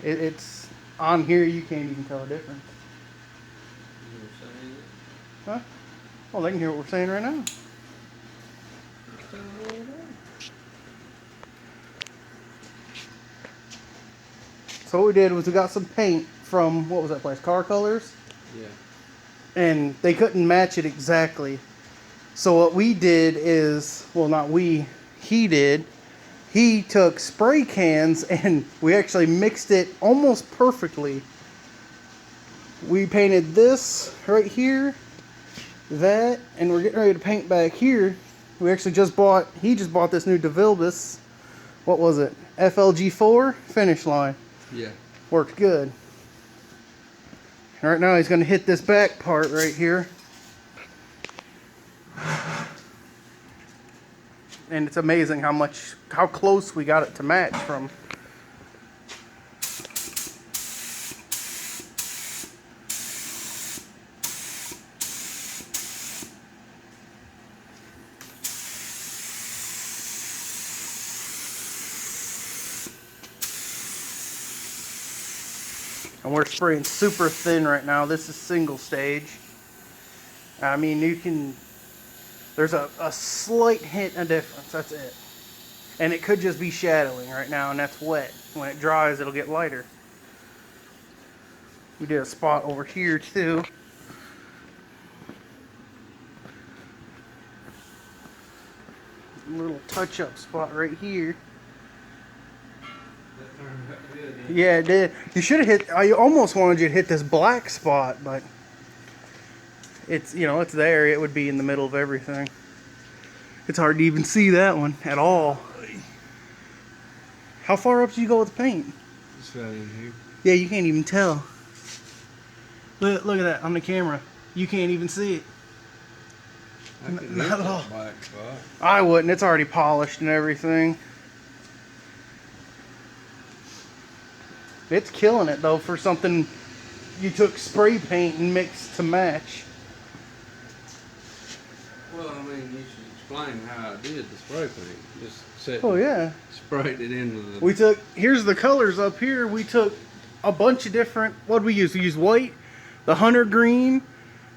It's on here, you can't even tell a difference. Huh? Well, they can hear what we're saying right now. So what we did was we got some paint from, what was that place, Car Colors? Yeah. And they couldn't match it exactly. So what we did is, well, not we, he did. He took spray cans and we actually mixed it almost perfectly. We painted this right here, that, and we're getting ready to paint back here. We actually he just bought this new DeVilbiss, what was it, FLG4 finish line. Yeah. Worked good. Right now he's going to hit this back part right here. And it's amazing how close we got it to match from. And we're spraying super thin right now. This is single stage. I mean, there's a slight hint of difference, that's it. And it could just be shadowing right now, and that's wet. When it dries, it'll get lighter. We did a spot over here too. A little touch-up spot right here. That turned out good, didn't it? Yeah, it did. You should have hit, I almost wanted you to hit this black spot, but it's, it's there. It would be in the middle of everything. It's hard to even see that one at all. How far up did you go with the paint? Just right in here. Yeah, you can't even tell. Look at that on the camera. You can't even see it. I could Not hit at all. that black spot. I wouldn't. It's already polished and everything. It's killing it though for something you took spray paint and mixed to match. Well, I mean, you should explain how I did the spray paint. Just set. Oh yeah. Sprayed it in with We here's the colors up here. We took a bunch of different, what did we use? We used white, the hunter green.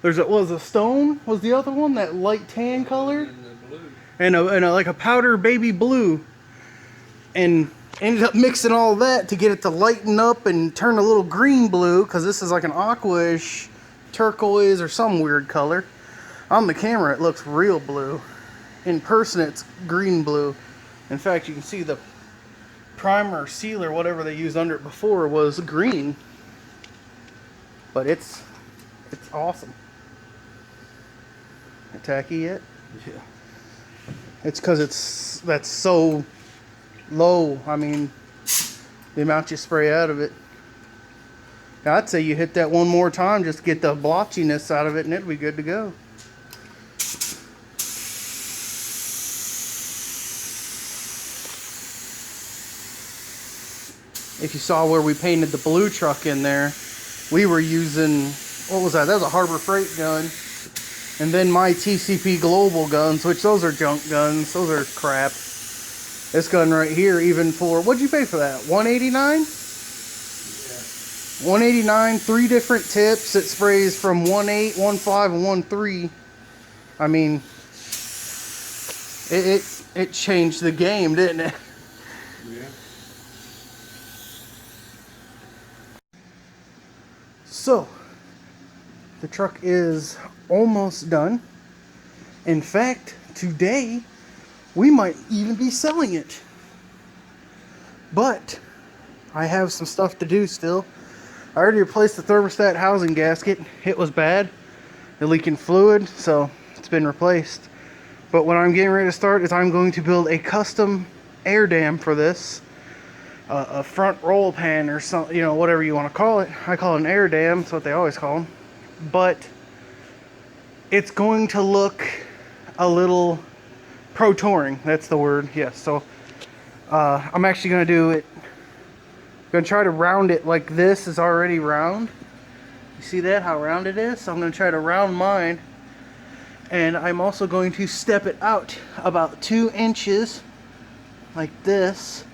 Was a stone, was the other one, that light tan color. and the blue. And like a powder baby blue. And ended up mixing all that to get it to lighten up and turn a little green blue, because this is like an aqua-ish turquoise or some weird color. On the camera it looks real blue. In person it's green blue. In fact, you can see the primer, sealer, whatever they used under it before was green. But it's awesome. Tacky yet? Yeah. It's because that's so low. I mean, the amount you spray out of it. Now, I'd say you hit that one more time, just get the blotchiness out of it, and it'll be good to go. If you saw where we painted the blue truck in there, we were using, what was that? That was a Harbor Freight gun. And then my TCP Global guns, which those are junk guns. Those are crap. This gun right here, even for, what'd you pay for that? $189? Yeah. $189, 3 different tips. It sprays from 1.8, 1.5, and 1.3. I mean, it changed the game, didn't it? Yeah. So, the truck is almost done. In fact, today we might even be selling it. But I have some stuff to do still. I already replaced the thermostat housing gasket. It was bad. The leaking fluid, so it's been replaced. But what I'm getting ready to start is I'm going to build a custom air dam for this. A front roll pan or something, whatever you want to call it. I call it an air dam, that's what they always call them. But it's going to look a little pro touring, that's the word, yes. So I'm actually going to do it, going to try to round it like this is already round. You see that, how round it is? So I'm going to try to round mine. And I'm also going to step it out about 2 inches like this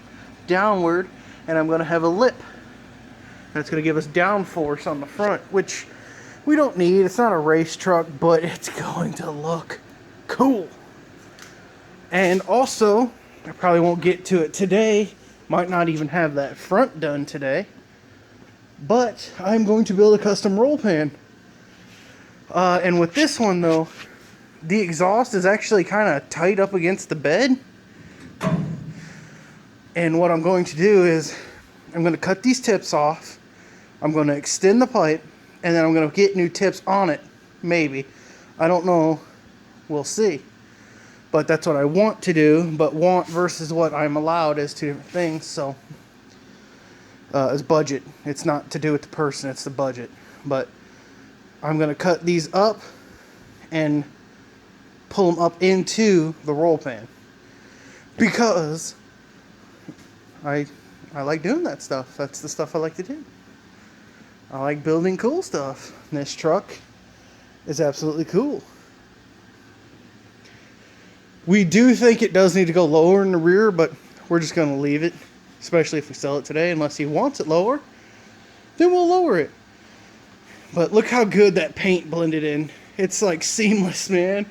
downward, and I'm going to have a lip That's going to give us downforce on the front, which we don't need. It's not a race truck, but it's going to look cool. And also, I probably won't get to it today. Might not even have that front done today. But I'm going to build a custom roll pan. And with this one though, the exhaust is actually kind of tight up against the bed. And what I'm going to do is I'm going to cut these tips off. I'm going to extend the pipe, and then I'm going to get new tips on it. Maybe. I don't know. We'll see. But that's what I want to do. But want versus what I'm allowed is two different things. So, it's budget. It's not to do with the person. It's the budget. But I'm going to cut these up and pull them up into the roll pan. Because I like doing that stuff. That's the stuff I like to do. I like building cool stuff. And this truck is absolutely cool. We do think it does need to go lower in the rear, but we're just going to leave it. Especially if we sell it today. Unless he wants it lower, then we'll lower it. But look how good that paint blended in. It's like seamless, man.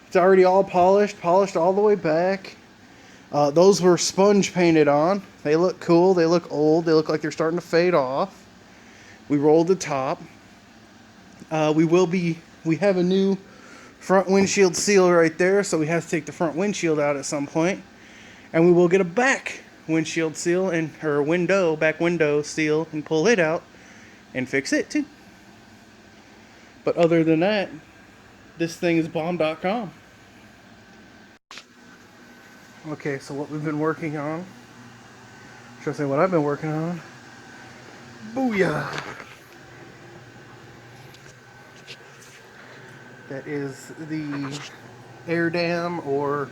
It's already all polished all the way back. Those were sponge painted on. They look cool. They look old. They look like they're starting to fade off. We rolled the top. We have a new front windshield seal right there, so we have to take the front windshield out at some point. And we will get a back windshield seal or back window seal and pull it out and fix it too. But other than that, this thing is bomb.com. Okay, so what we've been working on. Should I say what I've been working on? Booyah! That is the air dam or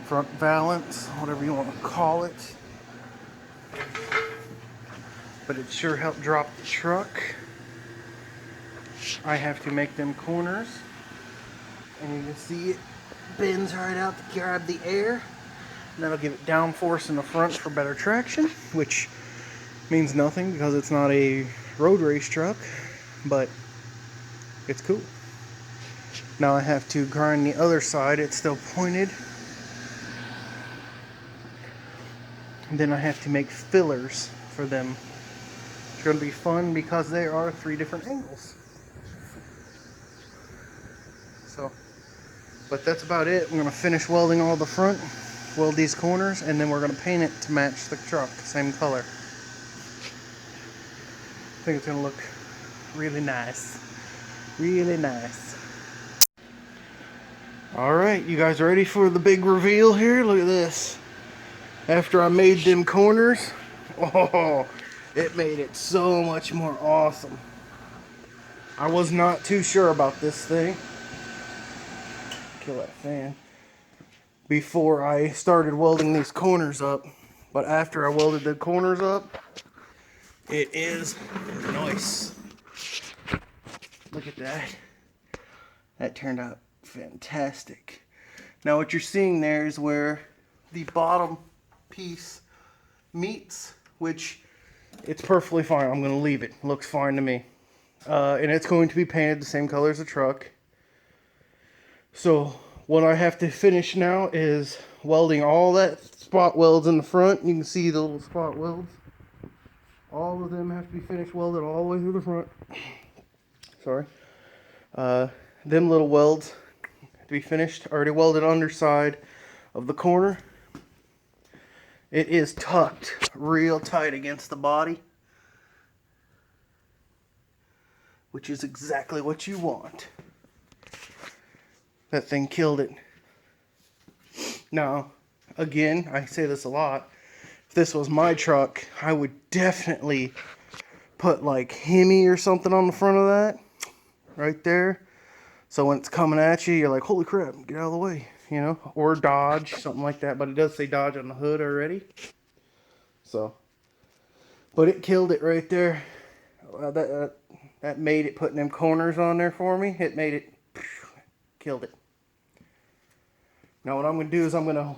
front valance, whatever you want to call it. But it sure helped drop the truck. I have to make them corners. And you can see it bends right out to grab the air. And that'll give it downforce in the front for better traction, which means nothing because it's not a road race truck, but it's cool. Now I have to grind the other side. It's still pointed. And then I have to make fillers for them. It's going to be fun because there are 3 different angles. So, but that's about it. I'm going to finish welding all the front, weld these corners, and then we're going to paint it to match the truck, same color. I think it's going to look really nice. Really nice. Alright, you guys ready for the big reveal here? Look at this. After I made them corners, oh, it made it so much more awesome. I was not too sure about this thing. Kill that fan. Before I started welding these corners up. But after I welded the corners up, it is nice. Look at that. That turned out fantastic. Now what you're seeing there is where the bottom piece meets, which it's perfectly fine. I'm going to leave it. Looks fine to me. And it's going to be painted the same color as the truck. So what I have to finish now is welding all that spot welds in the front. You can see the little spot welds. All of them have to be finished welded all the way through the front. Sorry. Them little welds have to be finished. Already welded underside of the corner. It is tucked real tight against the body, which is exactly what you want. That thing killed it. Now, again, I say this a lot. If this was my truck, I would definitely put like Hemi or something on the front of that. Right there. So when it's coming at you, you're like, holy crap, get out of the way. You know, or Dodge, something like that. But it does say Dodge on the hood already. So, but it killed it right there. That made it, putting them corners on there for me. It made it, killed it. Now what I'm going to do is I'm going to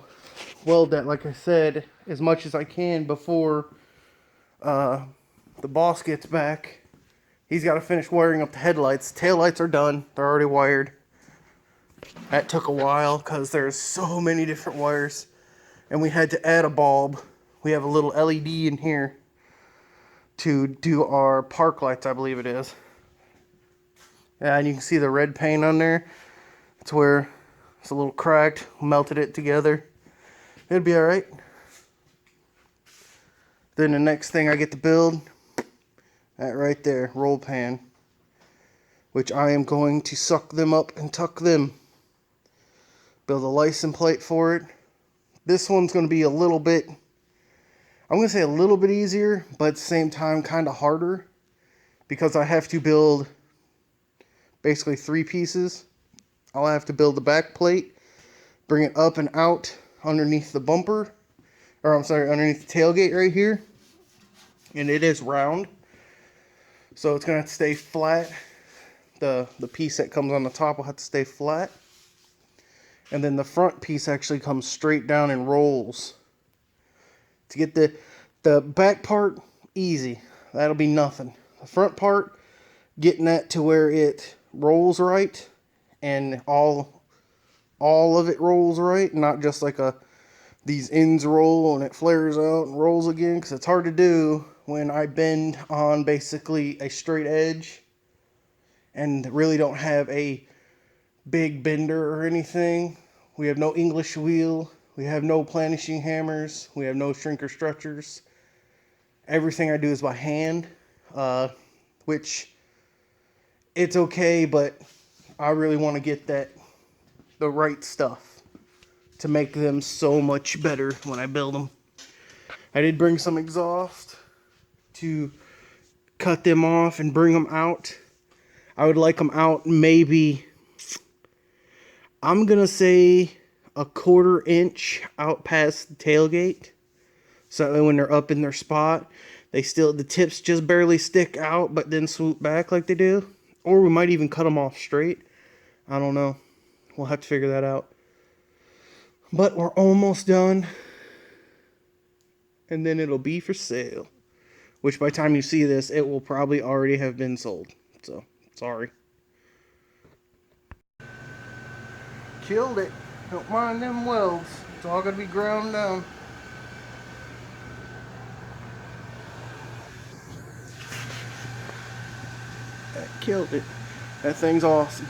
weld that, like I said, as much as I can before the the boss gets back, he's got to finish wiring up the headlights. Taillights are done. They're already wired. That took a while because there's so many different wires. And we had to add a bulb. We have a little LED in here to do our park lights, I believe it is. Yeah, and you can see the red paint on there. It's where it's a little cracked. Melted it together. It'll be alright. Then the next thing I get to build, that right there, roll pan. Which I am going to suck them up and tuck them. Build a license plate for it. This one's going to be a little bit, I'm going to say a little bit easier, but at the same time kind of harder. Because I have to build basically 3 pieces. I'll have to build the back plate, bring it up and out underneath the bumper. Or I'm sorry, underneath the tailgate right here. And it is round. So it's going to have to stay flat. The piece that comes on the top will have to stay flat. And then the front piece actually comes straight down and rolls. To get the back part, easy. That'll be nothing. The front part, getting that to where it rolls right. And all of it rolls right. Not just like these ends roll and it flares out and rolls again. Because it's hard to do when I bend on basically a straight edge. And really don't have a big bender or anything. We have no English wheel. We have no planishing hammers. We have no shrinker stretchers. Everything I do is by hand, which it's okay, but I really want to get the right stuff to make them so much better when I build them. I did bring some exhaust to cut them off and bring them out. I would like them out maybe, I'm going to say a 1/4 inch out past the tailgate. So that when they're up in their spot, the tips just barely stick out, but then swoop back like they do. Or we might even cut them off straight. I don't know. We'll have to figure that out. But we're almost done. And then it'll be for sale. Which by the time you see this, it will probably already have been sold. So, sorry. Killed it. Don't mind them welds. It's all going to be ground down. That killed it. That thing's awesome.